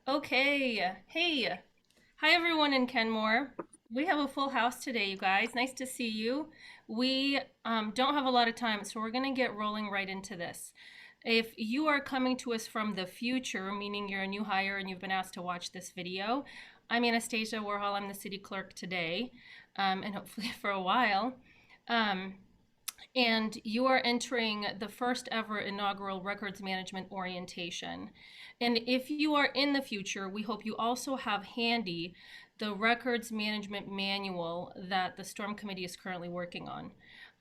Okay. Hey. Hi, everyone in Kenmore. We have a full house today, you guys. Nice to see you. We don't have a lot of time, so we're going to get rolling right into this. If you are coming to us from the future, meaning you're a new hire and you've been asked to watch this video, I'm Anastasia Warhol. I'm the city clerk today, and hopefully for a while. Um, and you are entering the first ever inaugural records management orientation. And if you are in the future, we hope you also have handy the records management manual that the Storm Committee is currently working on.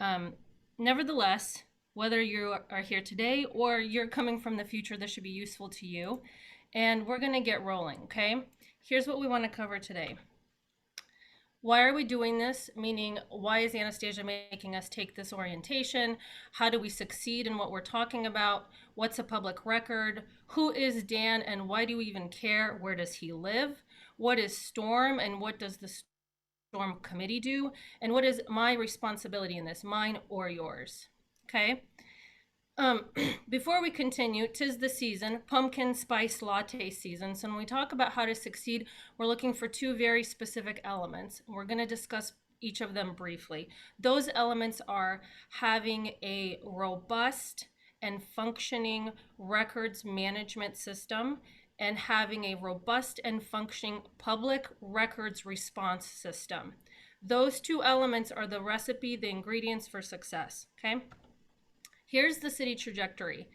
Um, Nevertheless, whether you are here today or you're coming from the future, this should be useful to you. And we're going to get rolling, okay? Here's what we want to cover today. Why are we doing this? Meaning, why is Anastasia making us take this orientation? How do we succeed in what we're talking about? What's a public record? Who is Dan and why do we even care? Where does he live? What is Storm and what does the Storm Committee do? And what is my responsibility in this, mine or yours? Okay. Um, Before we continue, 'tis the season, pumpkin spice latte season. So when we talk about how to succeed, we're looking for two very specific elements. We're going to discuss each of them briefly. Those elements are having a robust and functioning records management system and having a robust and functioning public records response system. Those two elements are the recipe, the ingredients for success, okay? Here's the city trajectory.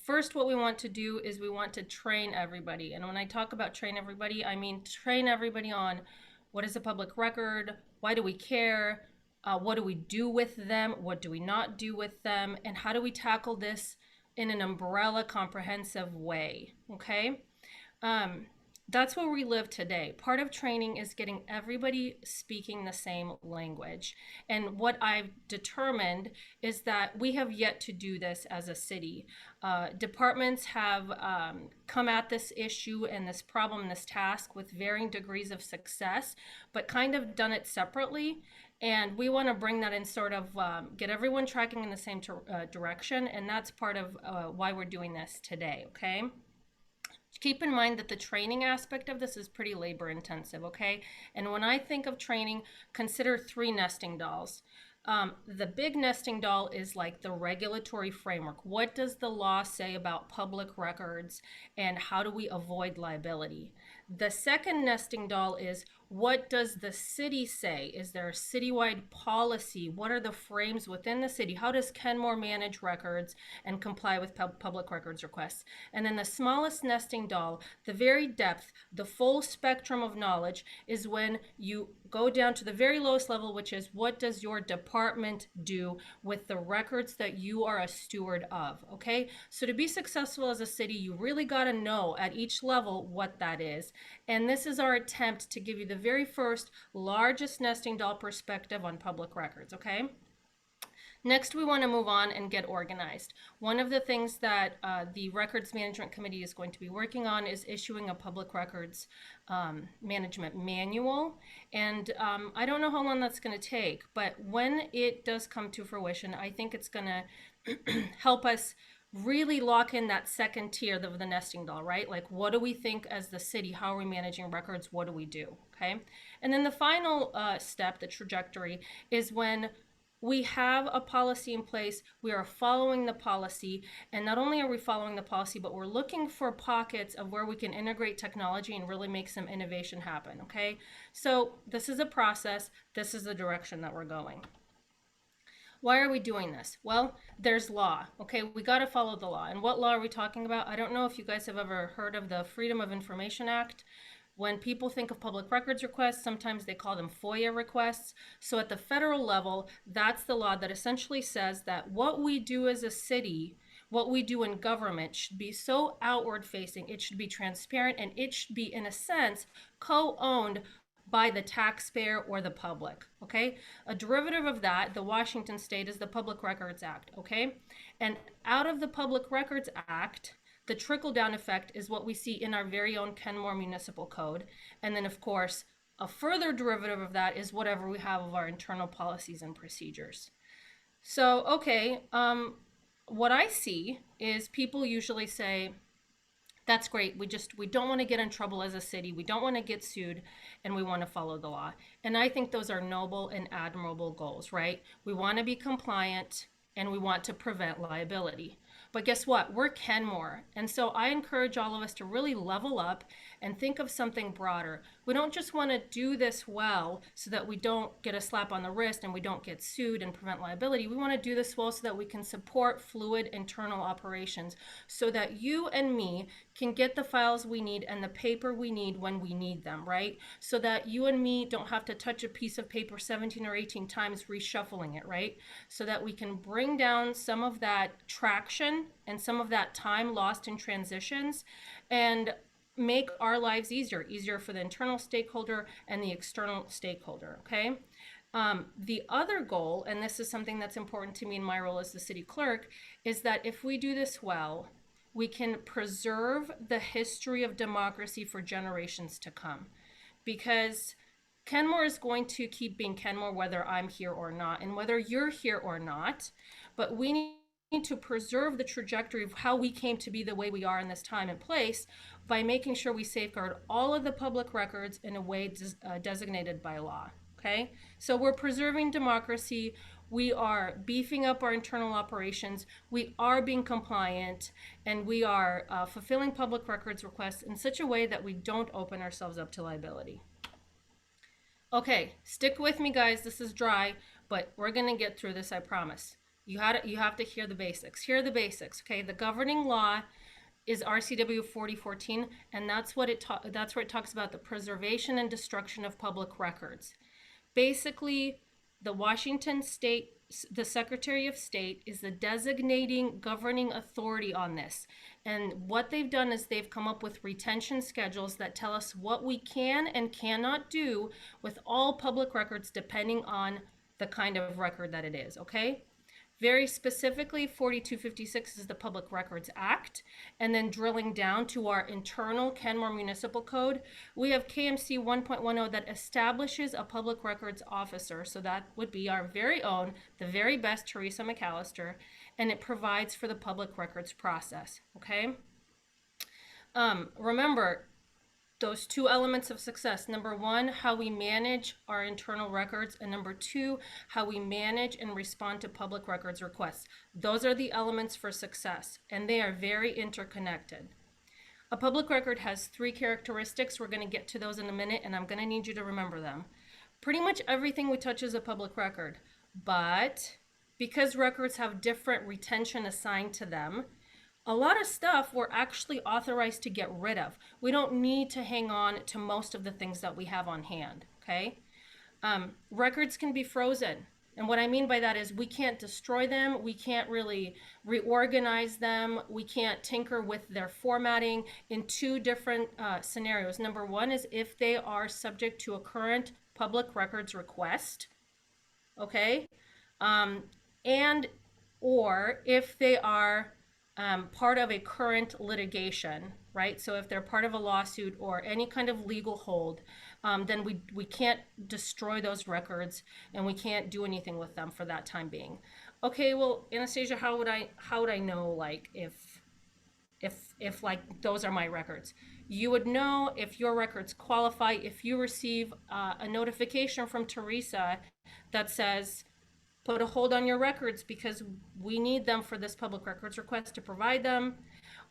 First, what we want to do is we want to train everybody. And when I talk about train everybody, I mean train everybody on what is a public record, why do we care, what do we do with them, what do we not do with them, and how do we tackle this in an umbrella comprehensive way, okay? Um, that's where we live today. Part of training is getting everybody speaking the same language. And what I've determined is that we have yet to do this as a city. Departments have come at this issue and this problem, this task with varying degrees of success, but kind of done it separately. And we want to bring that in, sort of get everyone tracking in the same direction. And that's part of why we're doing this today, okay? Keep in mind that the training aspect of this is pretty labor intensive, okay? And when I think of training, consider three nesting dolls. The big nesting doll is like the regulatory framework. What does the law say about public records and how do we avoid liability? The second nesting doll is what does the city say? Is there a citywide policy? What are the frames within the city? How does Kenmore manage records and comply with public records requests? And then the smallest nesting doll, the very depth, the full spectrum of knowledge is when you go down to the very lowest level, which is what does your department do with the records that you are a steward of, okay? So to be successful as a city, you really got to know at each level what that is. And this is our attempt to give you the very first largest nesting doll perspective on public records, okay? Next, we want to move on and get organized. One of the things that the Records Management Committee is going to be working on is issuing a public records management manual. And I don't know how long that's going to take, but when it does come to fruition, I think it's going to help us really lock in that second tier of the nesting doll, right? Like, what do we think as the city? How are we managing records? What do we do? Okay. And then the final step, the trajectory, is when we have a policy in place, we are following the policy, and not only are we following the policy, but we're looking for pockets of where we can integrate technology and really make some innovation happen, okay? So this is a process, this is the direction that we're going. Why are we doing this? Well, there's law, okay? We got to follow the law. And what law are we talking about? I don't know if you guys have ever heard of the Freedom of Information Act. When people think of public records requests, sometimes they call them FOIA requests. So at the federal level, that's the law that essentially says that what we do as a city, what we do in government should be so outward facing, it should be transparent, and it should be, in a sense, co-owned by the taxpayer or the public, okay? A derivative of that, the Washington state, is the Public Records Act, okay? And out of the Public Records Act, the trickle-down effect is what we see in our very own Kenmore Municipal Code. And then, of course, a further derivative of that is whatever we have of our internal policies and procedures. So, okay, what I see is people usually say, That's great. We don't want to get in trouble as a city. We don't want to get sued, and we want to follow the law. And I think those are noble and admirable goals, right? We want to be compliant and we want to prevent liability. But guess what? We're Kenmore. And so I encourage all of us to really level up and think of something broader. We don't just want to do this well so that we don't get a slap on the wrist and we don't get sued and prevent liability. We want to do this well so that we can support fluid internal operations so that you and me can get the files we need and the paper we need when we need them, right? So that you and me don't have to touch a piece of paper 17 or 18 times reshuffling it, right? So that we can bring down some of that traction and some of that time lost in transitions and make our lives easier for the internal stakeholder and the external stakeholder, okay? The other goal, and this is something that's important to me in my role as the city clerk, is that if we do this well, we can preserve the history of democracy for generations to come. Because Kenmore is going to keep being Kenmore whether I'm here or not, and whether you're here or not. But we need to preserve the trajectory of how we came to be the way we are in this time and place by making sure we safeguard all of the public records in a way designated by law. Okay? So we're preserving democracy. We are beefing up our internal operations. We are being compliant, and we are fulfilling public records requests in such a way that we don't open ourselves up to liability. Okay, stick with me, guys. This is dry, but we're gonna get through this, I promise. You have to hear the basics. Here are the basics, okay? The governing law is RCW 4014, and that's where it talks about the preservation and destruction of public records. Basically, the Washington State, the Secretary of State is the designating governing authority on this. And what they've done is they've come up with retention schedules that tell us what we can and cannot do with all public records depending on the kind of record that it is, okay? Very specifically, 4256 is the Public Records Act. And then drilling down to our internal Kenmore Municipal Code, we have KMC 1.10 that establishes a public records officer. So that would be our very own, the very best Teresa McAllister, and it provides for the public records process, okay? Remember, those two elements of success. Number one, how we manage our internal records, and number two, how we manage and respond to public records requests. Those are the elements for success, and they are very interconnected. A public record has three characteristics. We're going to get to those in a minute, and I'm going to need you to remember them. Pretty much everything we touch is a public record, but because records have different retention assigned to them, a lot of stuff we're actually authorized to get rid of. We don't need to hang on to most of the things that we have on hand, okay? Records can be frozen. And what I mean by that is we can't destroy them. We can't really reorganize them. We can't tinker with their formatting in two different scenarios. Number one is if they are subject to a current public records request, okay? And or if they are part of a current litigation, right? So if they're part of a lawsuit or any kind of legal hold, then we can't destroy those records and we can't do anything with them for that time being. Okay, well, Anastasia, how would I know like if like those are my records? You would know if your records qualify if you receive a notification from Teresa that says, put a hold on your records because we need them for this public records request to provide them,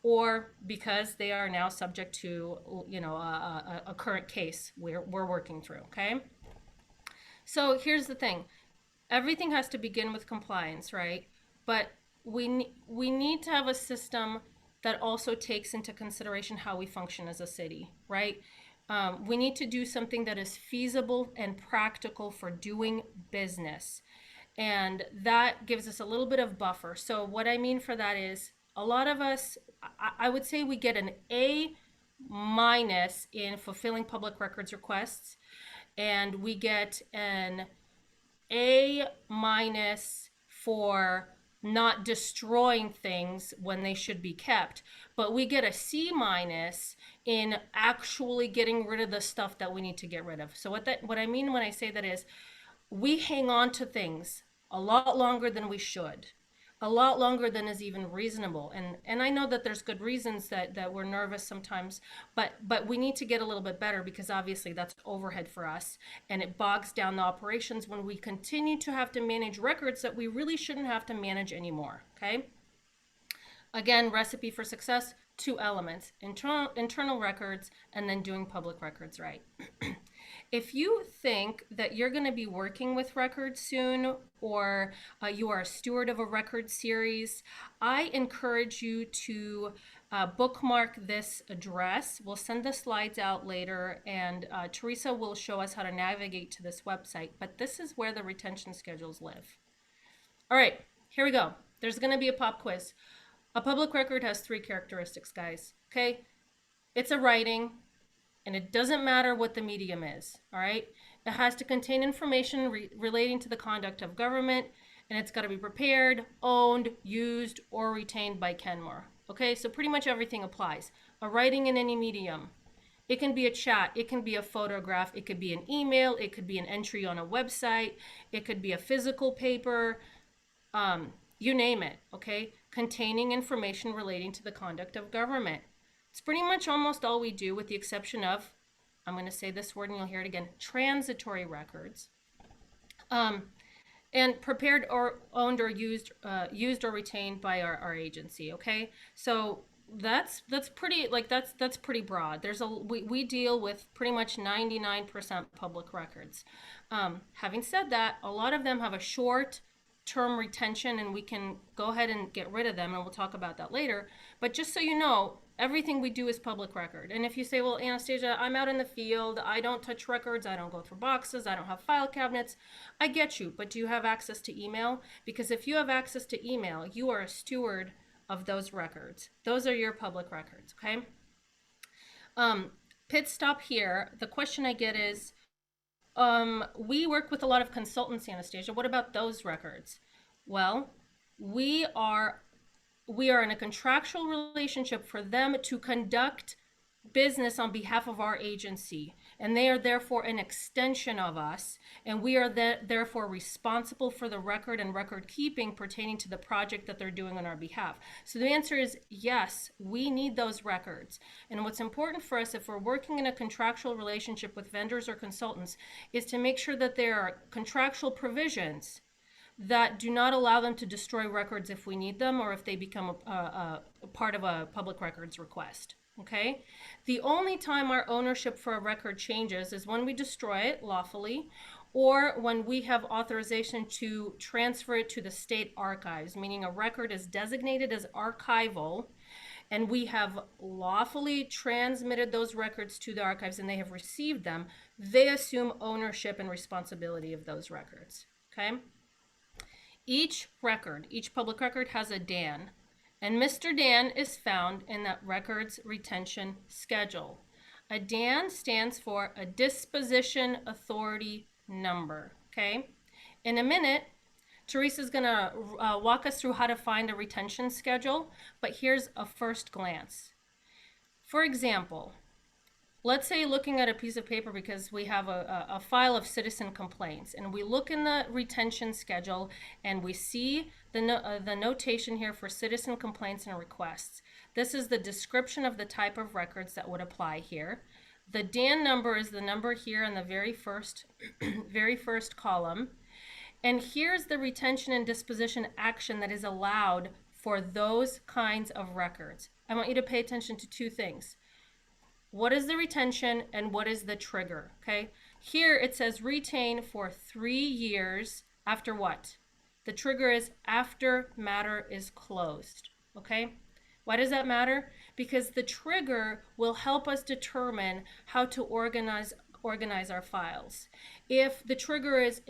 or because they are now subject to, you know, a current case we're working through, okay? So here's the thing. Everything has to begin with compliance, right? But we need to have a system that also takes into consideration how we function as a city, right? We need to do something that is feasible and practical for doing business. And that gives us a little bit of buffer. So what I mean for that is a lot of us, I would say we get an A- in fulfilling public records requests, and we get an A- for not destroying things when they should be kept, but we get a C- in actually getting rid of the stuff that we need to get rid of. So what I mean when I say that is we hang on to things a lot longer than we should. a lot longer than is even reasonable. And I know that there's good reasons that we're nervous sometimes, but we need to get a little bit better, because obviously that's overhead for us, and it bogs down the operations when we continue to have to manage records that we really shouldn't have to manage anymore. Okay. Again, recipe for success: two elements: internal records, and then doing public records right. If you think that you're going to be working with records soon, or you are a steward of a record series, I encourage you to bookmark this address. We'll send the slides out later, and Teresa will show us how to navigate to this website. But this is where the retention schedules live. All right, here we go. There's going to be a pop quiz. A public record has three characteristics, guys. Okay? It's a writing, and it doesn't matter what the medium is. All right? It has to contain information relating to the conduct of government, and it's got to be prepared, owned, used, or retained by Kenmore. Okay? So pretty much everything applies. A writing in any medium. It can be a chat, it can be a photograph, it could be an email, it could be an entry on a website, it could be a physical paper, you name it, okay? Containing information relating to the conduct of government. It's pretty much almost all we do, with the exception of, I'm going to say this word and you'll hear it again, transitory records. And prepared or owned or used or retained by our agency. Okay, so that's pretty, like, that's pretty broad. We deal with pretty much 99% public records. Having said that, a lot of them have a short term retention, and we can go ahead and get rid of them, and we'll talk about that later. But just so you know, everything we do is public record. And if you say, well, Anastasia, I'm out in the field, I don't touch records, I don't go through boxes, I don't have file cabinets, I get you, but do you have access to email? Because if you have access to email, you are a steward of those records. Those are your public records, okay? Pit stop here. The question I get is, we work with a lot of consultants, Anastasia. What about those records? Well, we are in a contractual relationship for them to conduct business on behalf of our agency, and they are therefore an extension of us, and we are therefore responsible for the record and record keeping pertaining to the project that they're doing on our behalf. So the answer is yes, we need those records. And what's important for us, if we're working in a contractual relationship with vendors or consultants, is to make sure that there are contractual provisions that do not allow them to destroy records if we need them, or if they become a part of a public records request. Okay? The only time our ownership for a record changes is when we destroy it lawfully, or when we have authorization to transfer it to the state archives, meaning a record is designated as archival, and we have lawfully transmitted those records to the archives and they have received them. They assume ownership and responsibility of those records. Okay? Each public record has a DAN, and Mr. Dan is found in that record's retention schedule. A DAN stands for a disposition authority number, okay? In a minute, Teresa's gonna walk us through how to find a retention schedule, but here's a first glance. For example, let's say looking at a piece of paper, because we have a file of citizen complaints, and we look in the retention schedule and we see the notation here for citizen complaints and requests. This is the description of the type of records that would apply here. The DAN number is the number here in the very first column. And here's the retention and disposition action that is allowed for those kinds of records. I want you to pay attention to two things. What is the retention and what is the trigger? Okay, here it says retain for 3 years after what? The trigger is after matter is closed. Okay, why does that matter? Because the trigger will help us determine how to organize our files. If the trigger is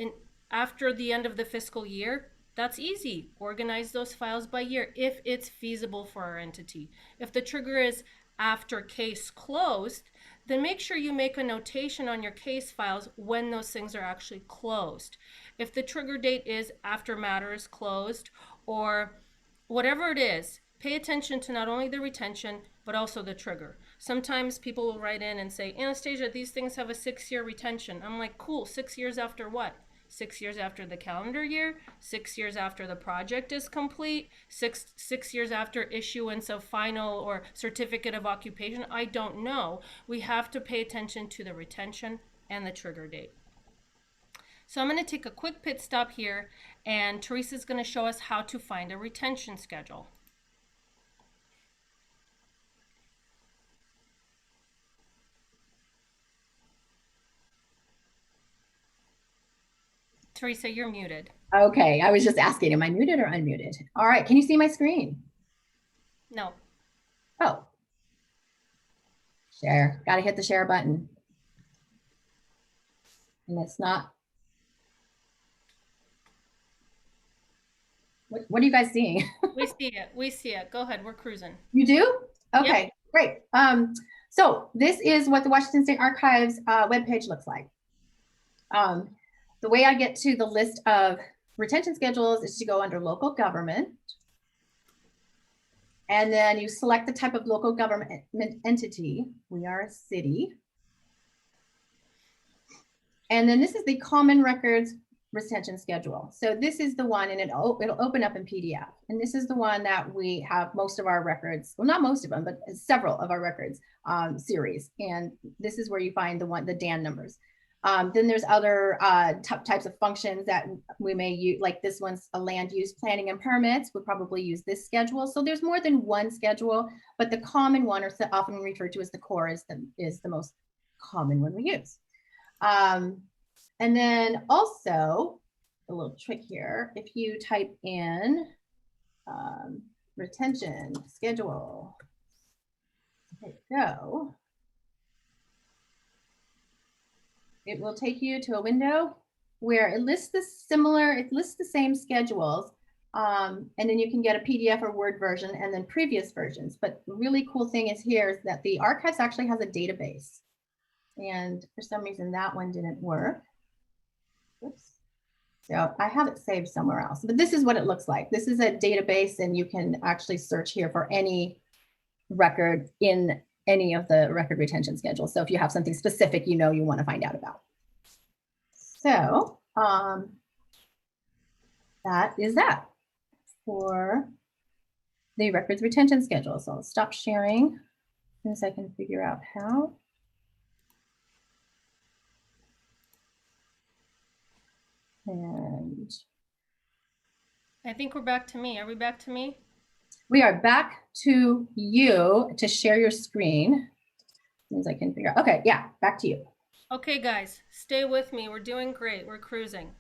after the end of the fiscal year, that's easy. Organize those files by year if it's feasible for our entity. If the trigger is after case closed, then make sure you make a notation on your case files when those things are actually closed. If the trigger date is after matter is closed, or whatever it is, pay attention to not only the retention, but also the trigger. Sometimes people will write in and say, Anastasia, these things have a 6-year retention. I'm like, cool, 6 years after what? 6 years after the calendar year, 6 years after the project is complete, six years after issuance of final or certificate of occupation. I don't know. We have to pay attention to the retention and the trigger date. So I'm going to take a quick pit stop here, and Teresa's going to show us how to find a retention schedule. Teresa, you're muted. Okay, I was just asking, am I muted or unmuted? All right, can you see my screen? No. Oh, share, got to hit the share button. And it's not. What are you guys seeing? We see it. We see it. Go ahead. We're cruising. You do? Okay, yep. Great. So this is what the Washington State Archives webpage looks like. The way I get to the list of retention schedules is to go under local government. And then you select the type of local government entity. We are a city. And then this is the Common Records retention schedule. So this is the one, and it'll open up in PDF. And this is the one that we have most of our records, well, not most of them, but several of our records series. And this is where you find the DAN numbers. Then there's other types of functions that we may use, like this one's a land use planning and permits. We'll probably use this schedule. So there's more than one schedule, but the common one, or often referred to as the core, is the most common one we use. And then also a little trick here, if you type in retention schedule, there you go. It will take you to a window where it lists the same schedules. And then you can get a PDF or Word version and then previous versions. But the really cool thing is here is that the archives actually has a database. And for some reason that one didn't work. Oops. So I have it saved somewhere else, but this is what it looks like. This is a database, and you can actually search here for any record in any of the record retention schedules. So if you have something specific, you want to find out about. So that is that for the records retention schedule. So I'll stop sharing as soon as I can figure out how. And I think we're back to me. Are we back to me? We are back to you to share your screen. As soon as I can figure out. Okay, yeah, back to you. Okay, guys, stay with me. We're doing great. We're cruising.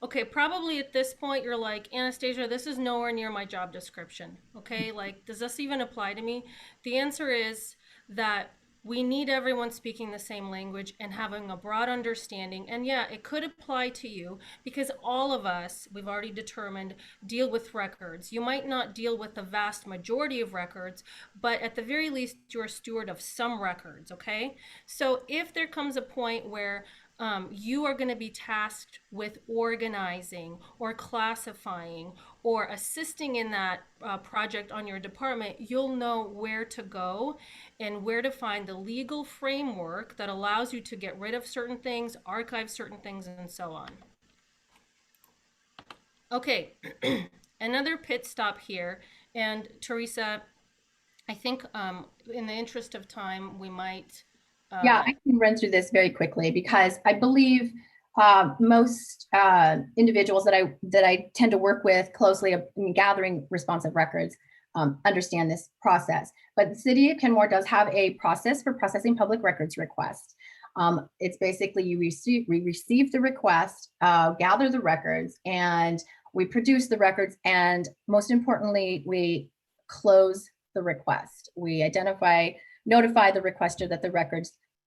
Okay, probably at this point you're like, Anastasia, this is nowhere near my job description. Okay, like, does this even apply to me? The answer is that we need everyone speaking the same language and having a broad understanding. And yeah, it could apply to you because all of us, we've already determined, deal with records. You might not deal with the vast majority of records, but at the very least, you're a steward of some records, okay? So if there comes a point where you are going to be tasked with organizing or classifying or assisting in that project on your department, you'll know where to go and where to find the legal framework that allows you to get rid of certain things, archive certain things, and so on. Okay, another pit stop here. And Teresa, I think in the interest of time, we might... Yeah, I can run through this very quickly because I believe most individuals that I tend to work with closely in gathering responsive records understand this process. But the City of Kenmore does have a process for processing public records requests. It's basically we receive the request, gather the records, and we produce the records, and most importantly, we close the request. We notify the requester that the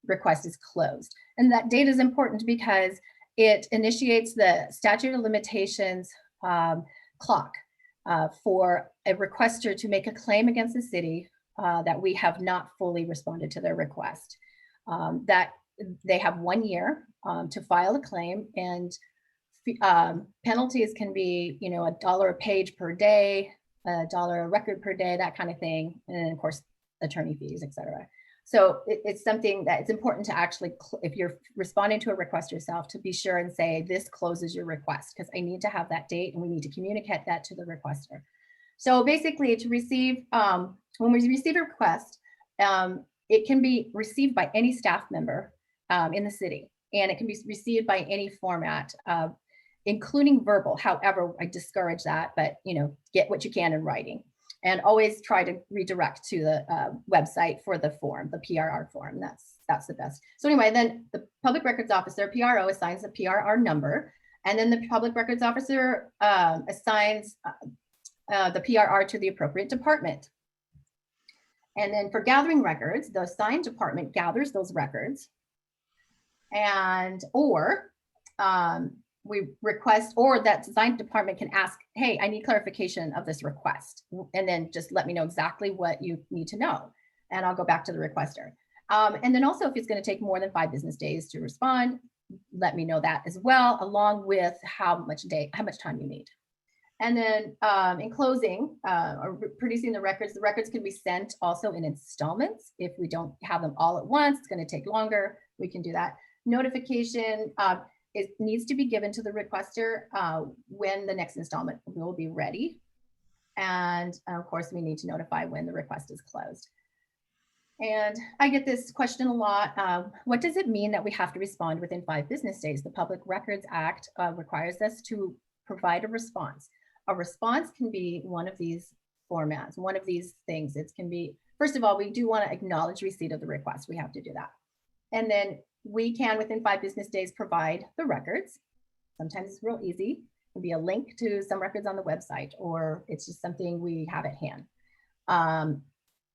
request is closed. And that date is important because it initiates the statute of limitations clock for a requester to make a claim against the city that we have not fully responded to their request. That they have 1 year to file a claim, and penalties can be, $1 a page per day, $1 a record per day, that kind of thing. And then of course, attorney fees, et cetera. So it's something that it's important to actually, if you're responding to a request yourself, to be sure and say, this closes your request, because I need to have that date and we need to communicate that to the requester. So basically to receive, when we receive a request, it can be received by any staff member in the city, and it can be received by any format, including verbal. However, I discourage that, but get what you can in writing, and always try to redirect to the website for the form, the PRR form. That's the best. So anyway, then the public records officer, PRO, assigns the PRR number, and then the public records officer assigns the PRR to the appropriate department. And then for gathering records, the assigned department gathers those records, and we request, or that assigned department can ask, hey, I need clarification of this request, and then just let me know exactly what you need to know, and I'll go back to the requester. And then also, if it's going to take more than 5 business days to respond, let me know that as well, along with how much time you need. And then in closing, or producing the records can be sent also in installments. If we don't have them all at once, it's going to take longer. We can do that. Notification, it needs to be given to the requester when the next installment will be ready. And of course, we need to notify when the request is closed. And I get this question a lot. What does it mean that we have to respond within 5 business days? The Public Records Act requires us to provide a response. A response can be one of these formats, one of these things. It can be, first of all, we do want to acknowledge receipt of the request. We have to do that. And then we can, within 5 business days, provide the records. Sometimes it's real easy. It can be a link to some records on the website, or it's just something we have at hand.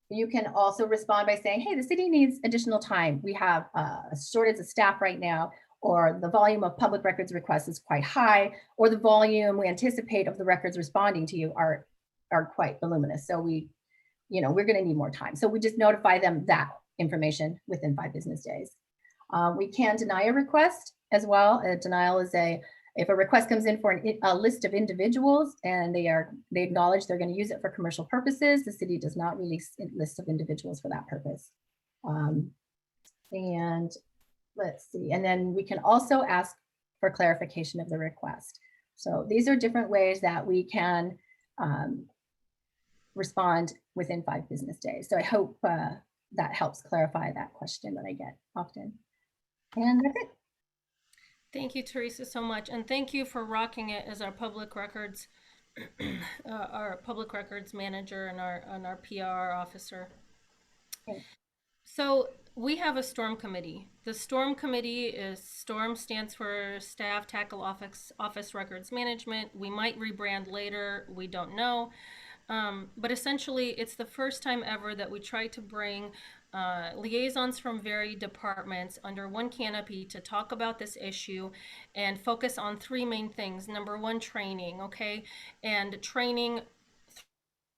You can also respond by saying, hey, the city needs additional time. We have a shortage of staff right now, or the volume of public records requests is quite high, or the volume we anticipate of the records responding to you are quite voluminous. So we're going to need more time. So we just notify them that information within 5 business days. We can deny a request as well. A denial is if a request comes in for a list of individuals and they acknowledge they're going to use it for commercial purposes, the city does not release a list of individuals for that purpose. And let's see. And then we can also ask for clarification of the request. So these are different ways that we can respond within 5 business days. So I hope that helps clarify that question that I get often. And that's it. Thank you, Teresa, so much, and thank you for rocking it as our public records, manager and our PR officer. Okay. So we have a storm committee. The storm committee is STORM stands for Staff Tackle Office Records Management. We might rebrand later. We don't know. But essentially, it's the first time ever that we try to bring liaisons from varied departments under one canopy to talk about this issue and focus on 3 main things. Number 1, training, okay? And training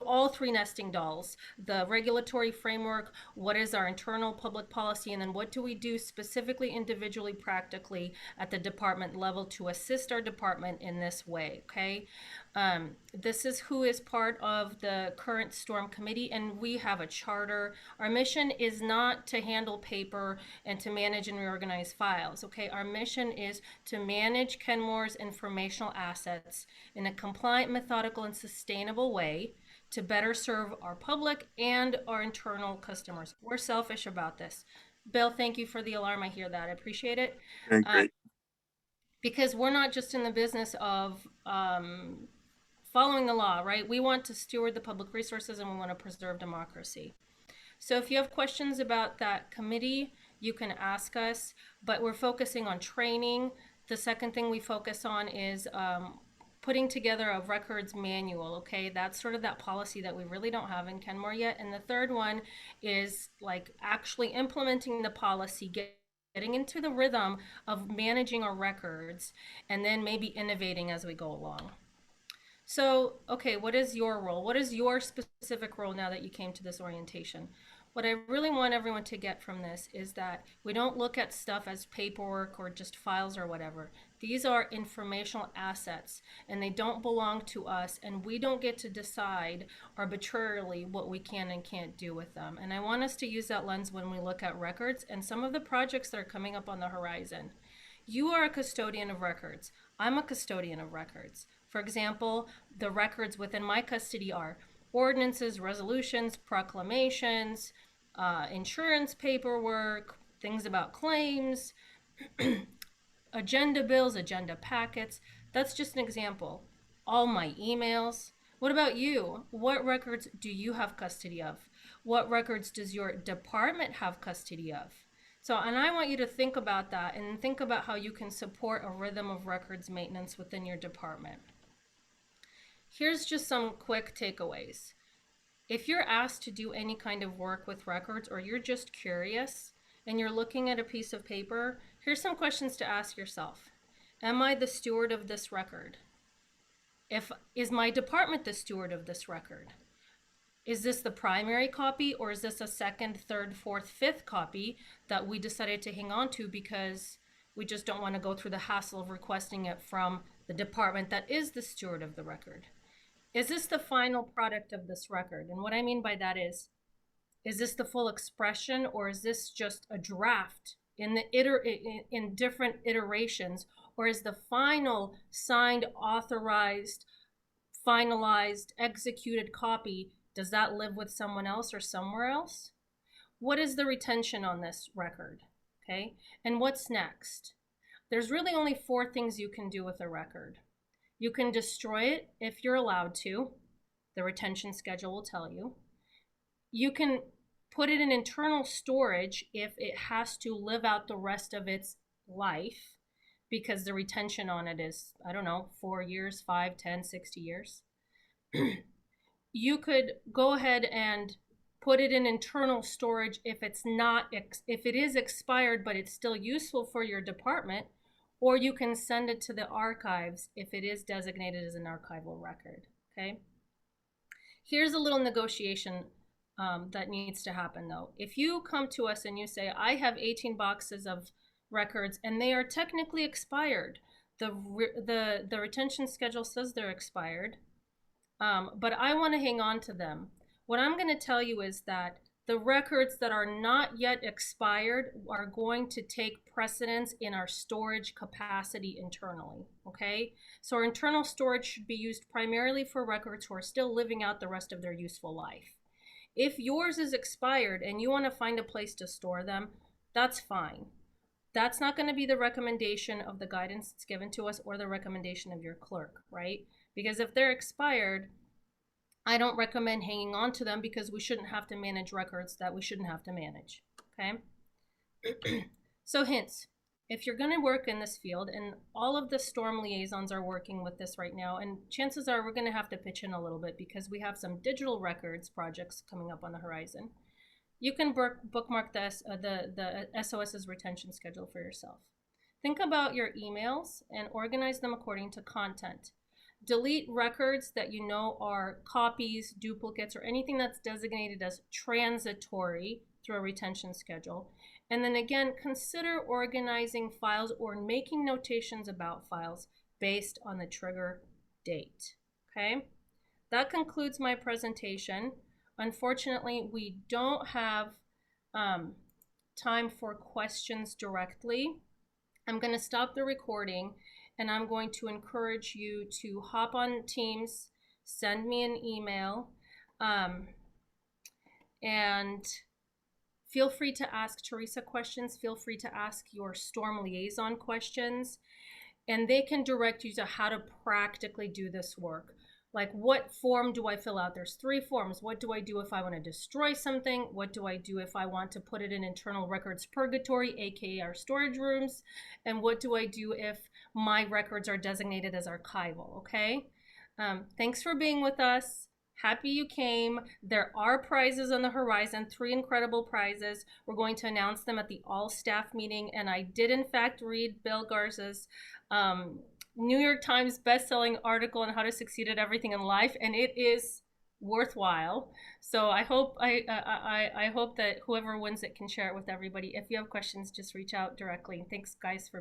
all 3 nesting dolls: the regulatory framework, what is our internal public policy, and then what do we do specifically, individually, practically at the department level to assist our department in this way, okay? This is who is part of the current storm committee, and we have a charter. Our mission is not to handle paper and to manage and reorganize files, okay? Our mission is to manage Kenmore's informational assets in a compliant, methodical, and sustainable way to better serve our public and our internal customers. We're selfish about this. Bill, thank you for the alarm. I hear that. I appreciate it. Okay, great. Because we're not just in the business of following the law, right? We want to steward the public resources and we want to preserve democracy. So if you have questions about that committee, you can ask us, but we're focusing on training. The second thing we focus on is putting together a records manual, okay? That's sort of that policy that we really don't have in Kenmore yet. And the third one is like actually implementing the policy, getting into the rhythm of managing our records, and then maybe innovating as we go along. So, okay, what is your role? What is your specific role now that you came to this orientation? What I really want everyone to get from this is that we don't look at stuff as paperwork or just files or whatever. These are informational assets, and they don't belong to us, and we don't get to decide arbitrarily what we can and can't do with them. And I want us to use that lens when we look at records and some of the projects that are coming up on the horizon. You are a custodian of records. I'm a custodian of records. For example, the records within my custody are ordinances, resolutions, proclamations, insurance paperwork, things about claims, agenda bills, agenda packets. That's just an example. All my emails. What about you? What records do you have custody of? What records does your department have custody of? So, and I want you to think about that and think about how you can support a rhythm of records maintenance within your department. Here's just some quick takeaways. If you're asked to do any kind of work with records, or you're just curious and you're looking at a piece of paper, here's some questions to ask yourself. Am I the steward of this record? Is my department the steward of this record? Is this the primary copy, or is this a second, third, fourth, fifth copy that we decided to hang on to because we just don't want to go through the hassle of requesting it from the department that is the steward of the record? Is this the final product of this record? And what I mean by that is this the full expression, or is this just a draft in different iterations, or is the final signed, authorized, finalized, executed copy, does that live with someone else or somewhere else? What is the retention on this record? Okay, and what's next? There's really only 4 things you can do with a record. You can destroy it if you're allowed to. The retention schedule will tell you. You can put it in internal storage if it has to live out the rest of its life, because the retention on it is, I don't know, 4 years, 5, 10, 60 years. You could go ahead and put it in internal storage if it is expired but it's still useful for your department, or you can send it to the archives if it is designated as an archival record. Okay. Here's a little negotiation that needs to happen though. If you come to us and you say, I have 18 boxes of records and they are technically expired, the retention schedule says they're expired, but I want to hang on to them. What I'm going to tell you is that the records that are not yet expired are going to take precedence in our storage capacity internally, okay? So our internal storage should be used primarily for records who are still living out the rest of their useful life. If yours is expired and you want to find a place to store them, that's fine. That's not going to be the recommendation of the guidance that's given to us or the recommendation of your clerk, right? Because if they're expired, I don't recommend hanging on to them, because we shouldn't have to manage records that we shouldn't have to manage, okay? So hints, if you're gonna work in this field, and all of the storm liaisons are working with this right now, and chances are we're gonna have to pitch in a little bit because we have some digital records projects coming up on the horizon. You can bookmark the SOS's retention schedule for yourself. Think about your emails and organize them according to content. Delete records that you know are copies, duplicates, or anything that's designated as transitory through a retention schedule. And then again, consider organizing files or making notations about files based on the trigger date. Okay, that concludes my presentation. Unfortunately, we don't have time for questions directly. I'm going to stop the recording, and I'm going to encourage you to hop on Teams, send me an email, and feel free to ask Teresa questions. Feel free to ask your storm liaison questions, and they can direct you to how to practically do this work. Like, what form do I fill out? There's 3 forms. What do I do if I want to destroy something? What do I do if I want to put it in internal records purgatory, aka our storage rooms? And what do I do if my records are designated as archival, okay? Thanks for being with us. Happy you came. There are prizes on the horizon, 3 incredible prizes. We're going to announce them at the all-staff meeting, and I did in fact read Bill Garza's New York Times best-selling article on how to succeed at everything in life, and it is worthwhile. So I hope I hope that whoever wins it can share it with everybody. If you have questions, just reach out directly. Thanks, guys, for being